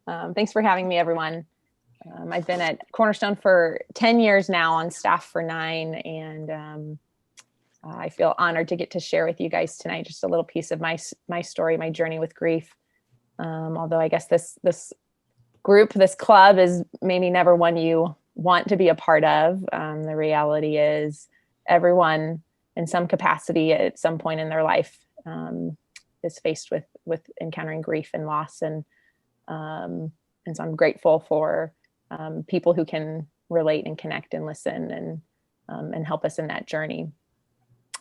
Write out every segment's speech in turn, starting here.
Thanks for having me, everyone. I've been at Cornerstone for 10 years now, on staff for 9, and I feel honored to get to share with you guys tonight just a little piece of my story, my journey with grief. Although I guess this group, this club, is maybe never one you want to be a part of. The reality is everyone in some capacity at some point in their life is faced with encountering grief and loss, and so I'm grateful for people who can relate and connect and listen and help us in that journey.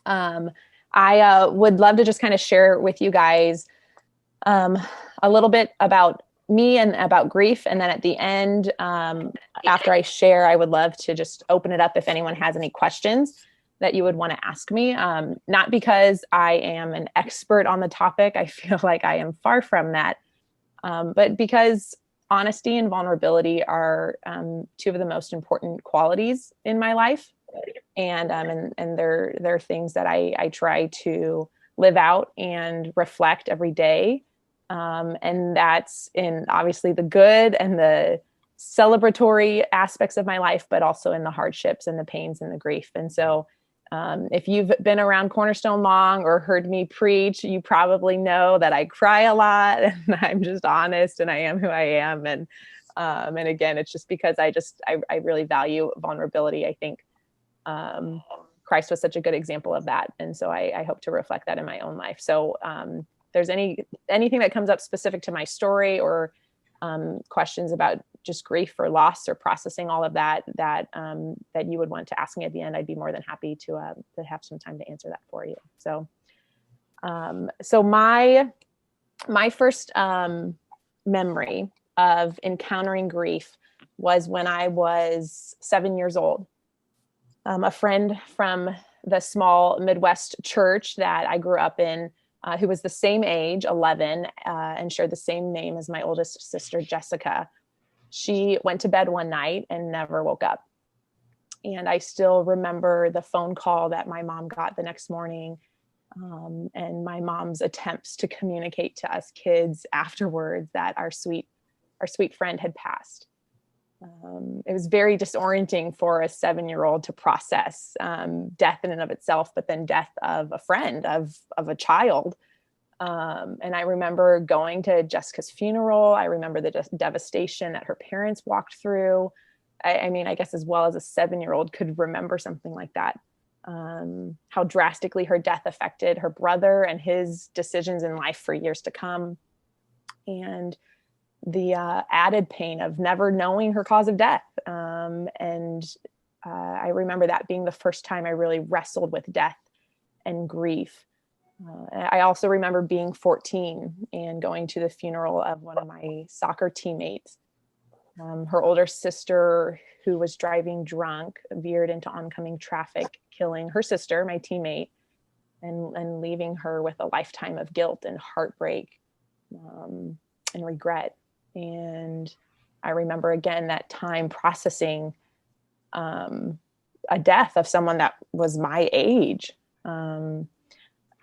I would love to just kind of share with you guys a little bit about me and about grief. And then at the end, after I share, I would love to just open it up if anyone has any questions that you would want to ask me. Not because I am an expert on the topic. I feel like I am far from that. But because honesty and vulnerability are two of the most important qualities in my life. And they're things that I try to live out and reflect every day. And that's in obviously the good and the celebratory aspects of my life, but also in the hardships and the pains and the grief. And so if you've been around Cornerstone long or heard me preach, you probably know that I cry a lot and I'm just honest and I am who I am. And again, it's just because I really value vulnerability. I think Christ was such a good example of that. And so I hope to reflect that in my own life. So if there's anything that comes up specific to my story or questions about just grief or loss or processing all of that you would want to ask me at the end, I'd be more than happy to have some time to answer that for you. So my first memory of encountering grief was when I was 7 years old. A friend from the small Midwest church that I grew up in, who was the same age, 11, and shared the same name as my oldest sister, Jessica. She went to bed one night and never woke up. And I still remember the phone call that my mom got the next morning, and my mom's attempts to communicate to us kids afterwards that our sweet friend had passed. It was very disorienting for a 7-year-old to process death in and of itself, but then death of a friend, of a child. And I remember going to Jessica's funeral. I remember the devastation that her parents walked through. I mean, I guess as well as a 7-year-old could remember something like that. How drastically her death affected her brother and his decisions in life for years to come. And the added pain of never knowing her cause of death. I remember that being the first time I really wrestled with death and grief. I also remember being 14 and going to the funeral of one of my soccer teammates. Her older sister, who was driving drunk, veered into oncoming traffic, killing her sister, my teammate, and leaving her with a lifetime of guilt and heartbreak and regret. And I remember again that time processing a death of someone that was my age.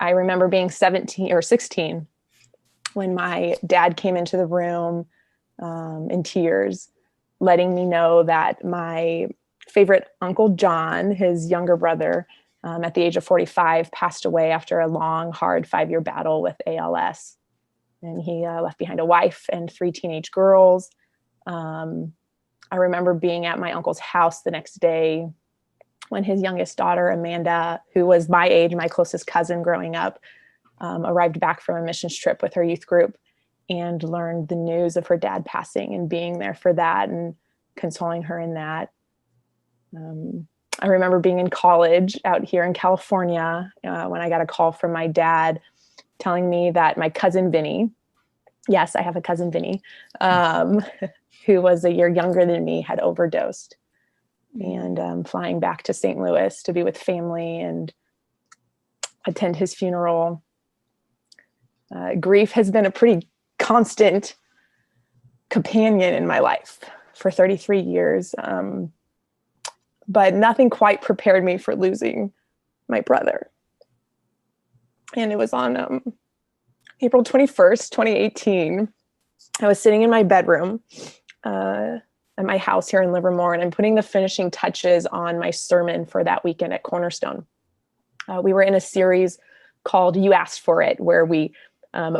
I remember being 17 or 16 when my dad came into the room in tears, letting me know that my favorite Uncle John, his younger brother, at the age of 45, passed away after a long, hard 5-year battle with ALS. And he left behind a wife and 3 teenage girls. I remember being at my uncle's house the next day when his youngest daughter, Amanda, who was my age, my closest cousin growing up, arrived back from a missions trip with her youth group and learned the news of her dad passing, and being there for that and consoling her in that. I remember being in college out here in California when I got a call from my dad telling me that my cousin Vinny, yes, I have a cousin Vinny, who was a year younger than me, had overdosed, and flying back to St. Louis to be with family and attend his funeral. Grief has been a pretty constant companion in my life for 33 years, but nothing quite prepared me for losing my brother. And it was on April 21st, 2018, I was sitting in my bedroom at my house here in Livermore, and I'm putting the finishing touches on my sermon for that weekend at Cornerstone. We were in a series called You Asked for It, where we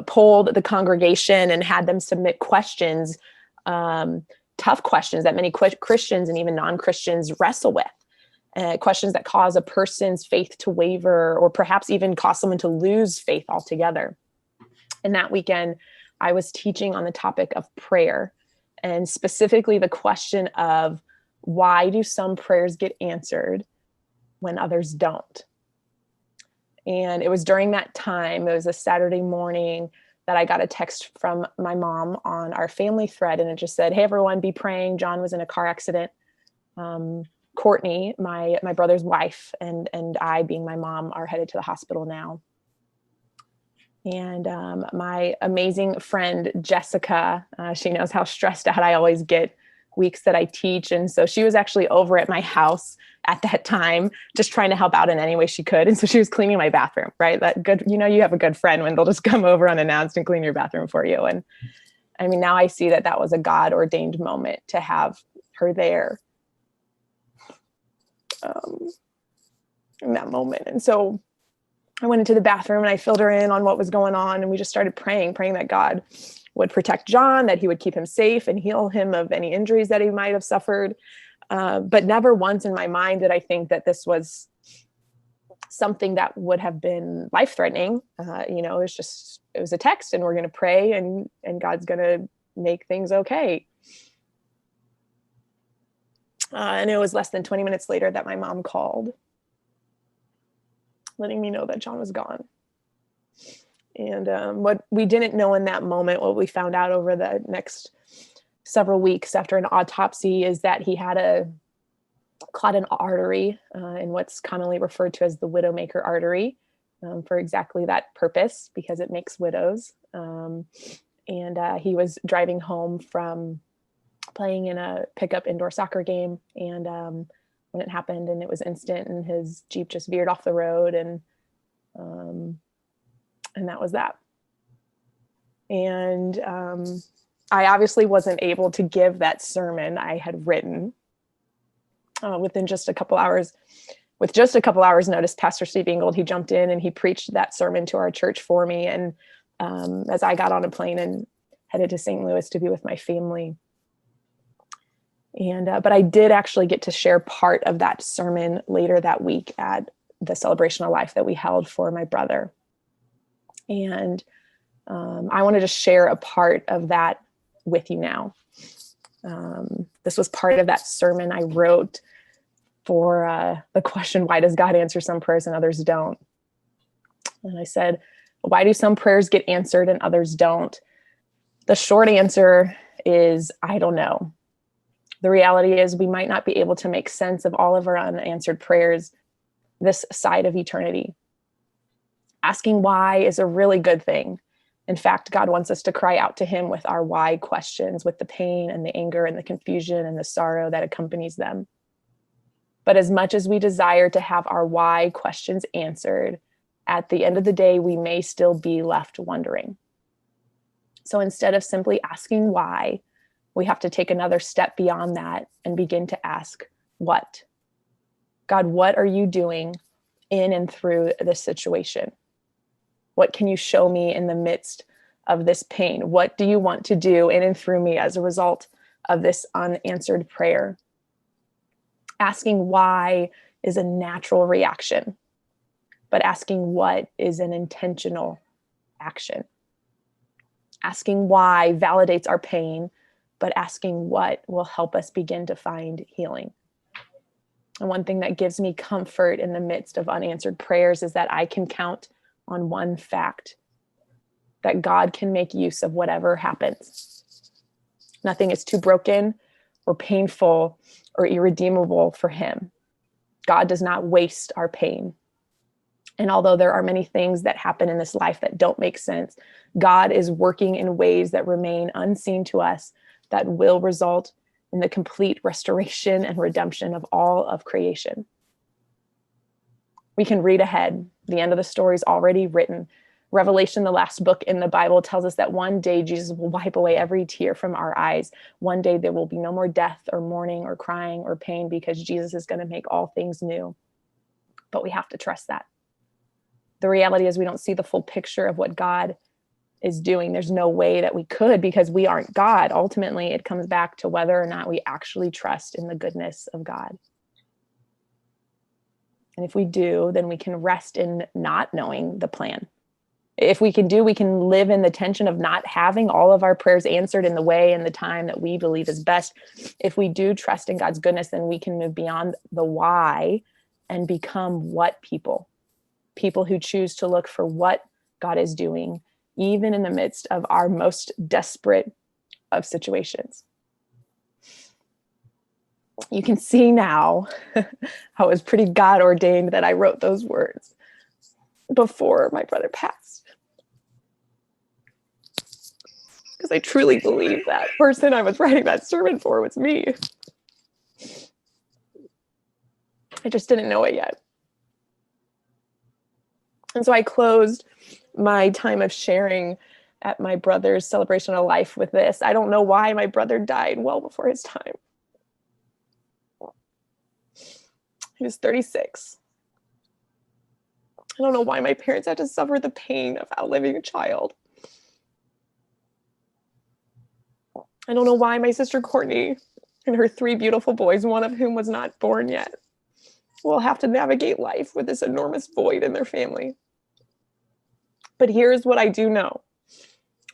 polled the congregation and had them submit questions, tough questions that many Christians and even non-Christians wrestle with, questions that cause a person's faith to waver or perhaps even cause someone to lose faith altogether. And that weekend, I was teaching on the topic of prayer, and specifically the question of why do some prayers get answered when others don't? And it was during that time, it was a Saturday morning, that I got a text from my mom on our family thread, and it just said, "Hey everyone, be praying. John was in a car accident. Courtney, my brother's wife, and I, being my mom, are headed to the hospital now." And my amazing friend, Jessica, she knows how stressed out I always get weeks that I teach. And so she was actually over at my house at that time, just trying to help out in any way she could. And so she was cleaning my bathroom, right? That good, you have a good friend when they'll just come over unannounced and clean your bathroom for you. And I mean, now I see that was a God ordained moment to have her there in that moment. And so I went into the bathroom and I filled her in on what was going on. And we just started praying that God would protect John, that he would keep him safe and heal him of any injuries that he might have suffered. But never once in my mind did I think that this was something that would have been life-threatening. It was a text, and we're going to pray and God's going to make things okay. And it was less than 20 minutes later that my mom called, letting me know that John was gone. And what we didn't know in that moment, what we found out over the next several weeks after an autopsy, is that he had a clotted artery in what's commonly referred to as the widowmaker artery, for exactly that purpose, because it makes widows. And he was driving home from playing in a pickup indoor soccer game, and when it happened, and it was instant, and his Jeep just veered off the road, and that was that. And I obviously wasn't able to give that sermon I had written within just a couple hours. With just a couple hours notice, Pastor Steve Ingold, he jumped in and he preached that sermon to our church for me. And as I got on a plane and headed to St. Louis to be with my family. And but I did actually get to share part of that sermon later that week at the celebration of life that we held for my brother. And I wanted to share a part of that with you now. This was part of that sermon I wrote for the question, why does God answer some prayers and others don't? And I said, why do some prayers get answered and others don't? The short answer is, I don't know. The reality is we might not be able to make sense of all of our unanswered prayers this side of eternity. Asking why is a really good thing. In fact, God wants us to cry out to him with our why questions, with the pain and the anger and the confusion and the sorrow that accompanies them. But as much as we desire to have our why questions answered, at the end of the day, we may still be left wondering. So instead of simply asking why, we have to take another step beyond that and begin to ask, what? God, what are you doing in and through this situation? What can you show me in the midst of this pain? What do you want to do in and through me as a result of this unanswered prayer? Asking why is a natural reaction, but asking what is an intentional action. Asking why validates our pain, but asking what will help us begin to find healing. And one thing that gives me comfort in the midst of unanswered prayers is that I can count on one fact, that God can make use of whatever happens. Nothing is too broken or painful or irredeemable for him. God does not waste our pain. And although there are many things that happen in this life that don't make sense, God is working in ways that remain unseen to us that will result in the complete restoration and redemption of all of creation. We can read ahead. The end of the story is already written. Revelation, the last book in the Bible, tells us that one day Jesus will wipe away every tear from our eyes. One day there will be no more death or mourning or crying or pain, because Jesus is going to make all things new. But we have to trust that. The reality is we don't see the full picture of what God is doing. There's no way that we could, because we aren't God. Ultimately, it comes back to whether or not we actually trust in the goodness of God. And if we do, then we can rest in not knowing the plan. If we can live in the tension of not having all of our prayers answered in the way and the time that we believe is best. If we do trust in God's goodness, then we can move beyond the why and become what people who choose to look for what God is doing, even in the midst of our most desperate of situations. You can see now how it was pretty God ordained that I wrote those words before my brother passed. Because I truly believe that person I was writing that sermon for was me. I just didn't know it yet. And so I closed my time of sharing at my brother's celebration of life with this. I don't know why my brother died well before his time. He was 36. I don't know why my parents had to suffer the pain of outliving a child. I don't know why my sister Courtney and her 3 beautiful boys, one of whom was not born yet, will have to navigate life with this enormous void in their family. But here's what I do know.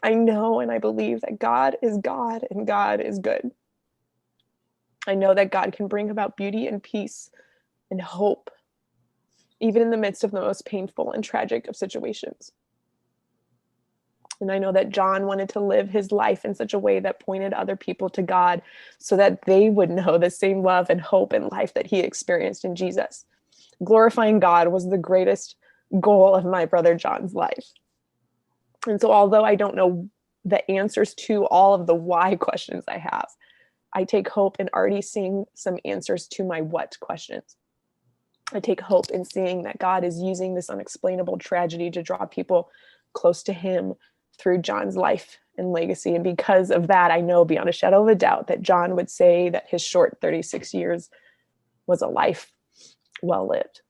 I know and I believe that God is God and God is good. I know that God can bring about beauty and peace and hope, even in the midst of the most painful and tragic of situations. And I know that John wanted to live his life in such a way that pointed other people to God so that they would know the same love and hope and life that he experienced in Jesus. Glorifying God was the greatest goal of my brother John's life. And so although I don't know the answers to all of the why questions I have, I take hope in already seeing some answers to my what questions. I take hope in seeing that God is using this unexplainable tragedy to draw people close to him through John's life and legacy. And because of that, I know beyond a shadow of a doubt that John would say that his short 36 years was a life well lived.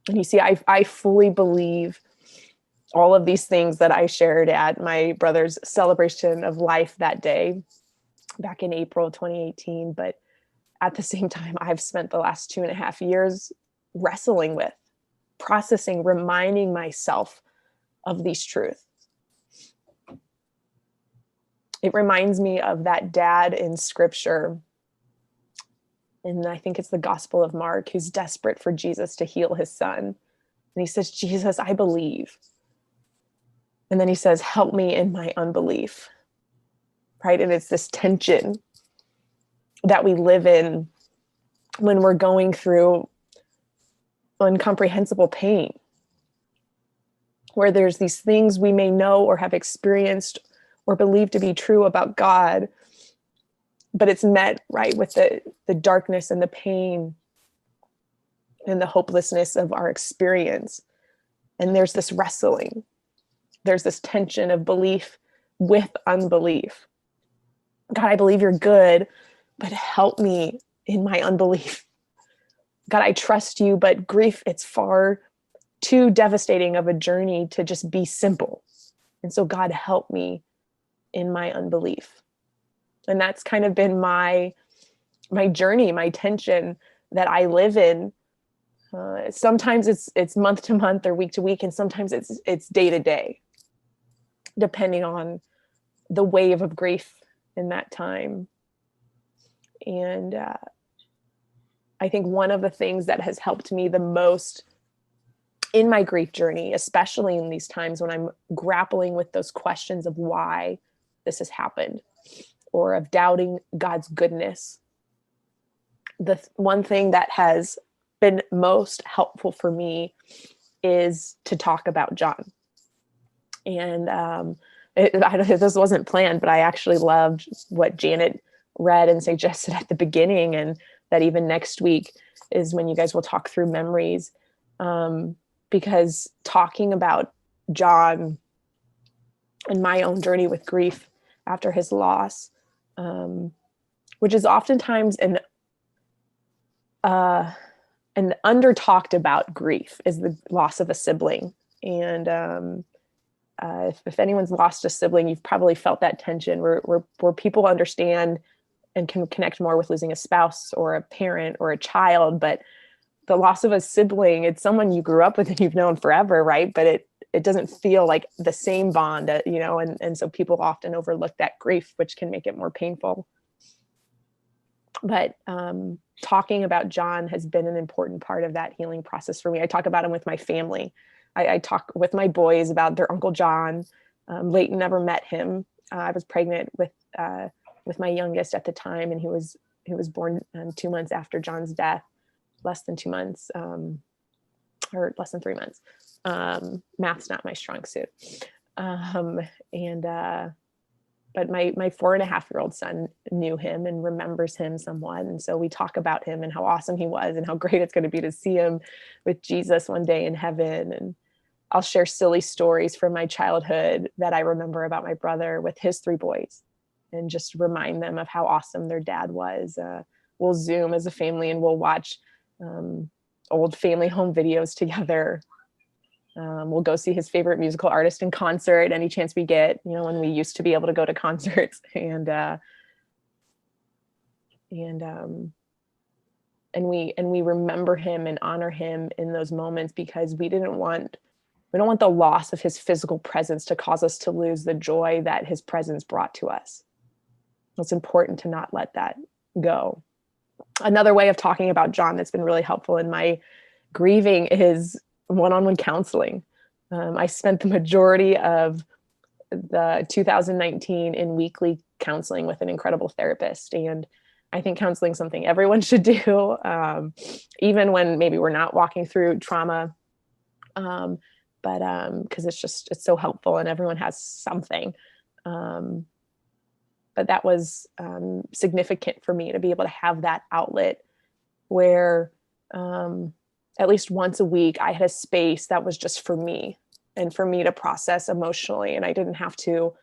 And you see, I fully believe all of these things that I shared at my brother's celebration of life that day back in April 2018. But at the same time, I've spent the last 2.5 years wrestling with, processing, reminding myself of these truths. It reminds me of that dad in scripture, and I think it's the Gospel of Mark, who's desperate for Jesus to heal his son. And he says, Jesus, I believe. And then he says, help me in my unbelief. Right? And it's this tension that we live in when we're going through incomprehensible pain, where there's these things we may know or have experienced or believe to be true about God, but it's met, right, with the darkness and the pain and the hopelessness of our experience. And there's this wrestling. There's this tension of belief with unbelief. God, I believe you're good, but help me in my unbelief. God, I trust you, but grief, it's far too devastating of a journey to just be simple. And so God, help me in my unbelief. And that's kind of been my journey, my tension that I live in. Sometimes it's month to month or week to week, and sometimes it's day to day, depending on the wave of grief in that time. And I think one of the things that has helped me the most in my grief journey, especially in these times when I'm grappling with those questions of why this has happened, or of doubting God's goodness, the one thing that has been most helpful for me is to talk about John. And this wasn't planned, but I actually loved what Janet read and suggested at the beginning, and that even next week is when you guys will talk through memories. because talking about John and my own journey with grief after his loss, which is oftentimes an under talked about grief, is the loss of a sibling. And if anyone's lost a sibling, you've probably felt that tension where people understand and can connect more with losing a spouse or a parent or a child. But the loss of a sibling, it's someone you grew up with and you've known forever, right? But it doesn't feel like the same bond, and so people often overlook that grief, which can make it more painful. But talking about John has been an important part of that healing process for me. I talk about him with my family. I talk with my boys about their Uncle John. Leighton never met him. I was pregnant with my youngest at the time, and he was born 2 months after John's death, less than 2 months, or less than 3 months. Math's not my strong suit. But my 4.5-year-old son knew him and remembers him somewhat. And so we talk about him and how awesome he was and how great it's going to be to see him with Jesus one day in heaven. And I'll share silly stories from my childhood that I remember about my brother with his 3 boys, and just remind them of how awesome their dad was. We'll Zoom as a family and we'll watch old family home videos together. We'll go see his favorite musical artist in concert any chance we get, when we used to be able to go to concerts. And we remember him and honor him in those moments, because we don't want the loss of his physical presence to cause us to lose the joy that his presence brought to us. It's important to not let that go. Another way of talking about John that's been really helpful in my grieving is one-on-one counseling. I spent the majority of the 2019 in weekly counseling with an incredible therapist. And I think counseling is something everyone should do, even when maybe we're not walking through trauma. But because it's so helpful and everyone has something. But that was significant for me to be able to have that outlet where at least once a week I had a space that was just for me and for me to process emotionally. And I didn't have to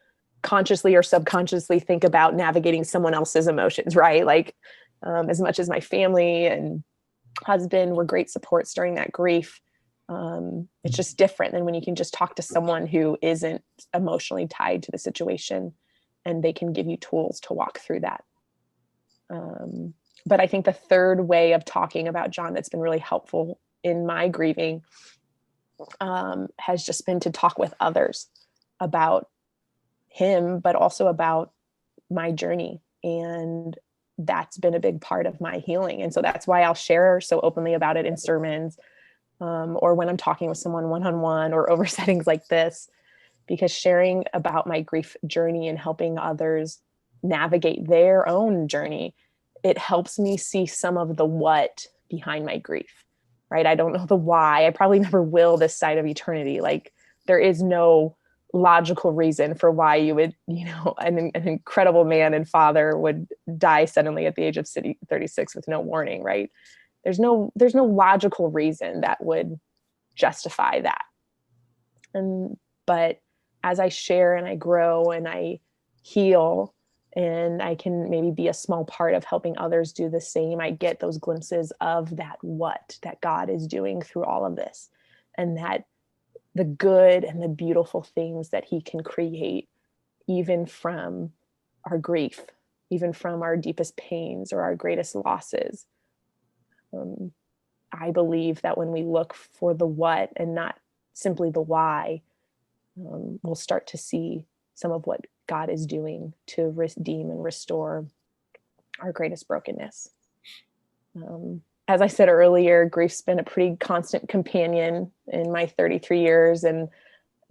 consciously or subconsciously think about navigating someone else's emotions, right? Like as much as my family and husband were great supports during that grief, it's just different than when you can just talk to someone who isn't emotionally tied to the situation, and they can give you tools to walk through that. But I think the third way of talking about John that's been really helpful in my grieving has just been to talk with others about him, but also about my journey. And that's been a big part of my healing. And so that's why I'll share so openly about it in sermons, or when I'm talking with someone one-on-one or over settings like this, because sharing about my grief journey and helping others navigate their own journey, it helps me see some of the what behind my grief, right? I don't know the why. I probably never will this side of eternity. Like there is no logical reason for why you would, an incredible man and father would die suddenly at the age of 36 with no warning, right? There's no logical reason that would justify that. But as I share and I grow and I heal, and I can maybe be a small part of helping others do the same, I get those glimpses of that what that God is doing through all of this, and that the good and the beautiful things that he can create, even from our grief, even from our deepest pains or our greatest losses. I believe that when we look for the what and not simply the why, we'll start to see some of what God is doing to redeem and restore our greatest brokenness. As I said earlier, grief's been a pretty constant companion in my 33 years. And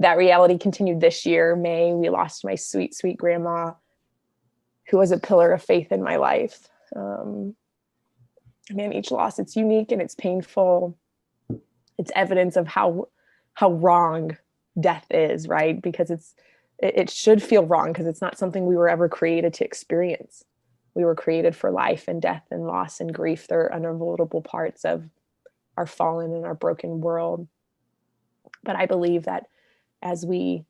that reality continued this year. May, we lost my sweet, sweet grandma, who was a pillar of faith in my life. Man, each loss, it's unique and it's painful. It's evidence of how wrong death is, right? Because it should feel wrong, because it's not something we were ever created to experience. We were created for life, and death and loss and grief. They're unavoidable parts of our fallen and our broken world. But I believe that as we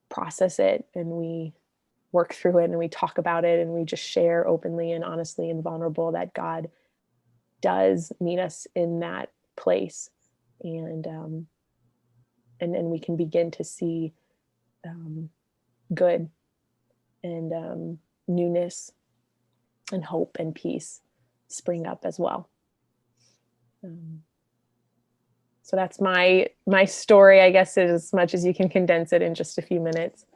process it and we work through it and we talk about it and we just share openly and honestly and vulnerable, that God does meet us in that place. And then we can begin to see good and newness and hope and peace spring up as well. So that's my story, I guess, as much as you can condense it in just a few minutes.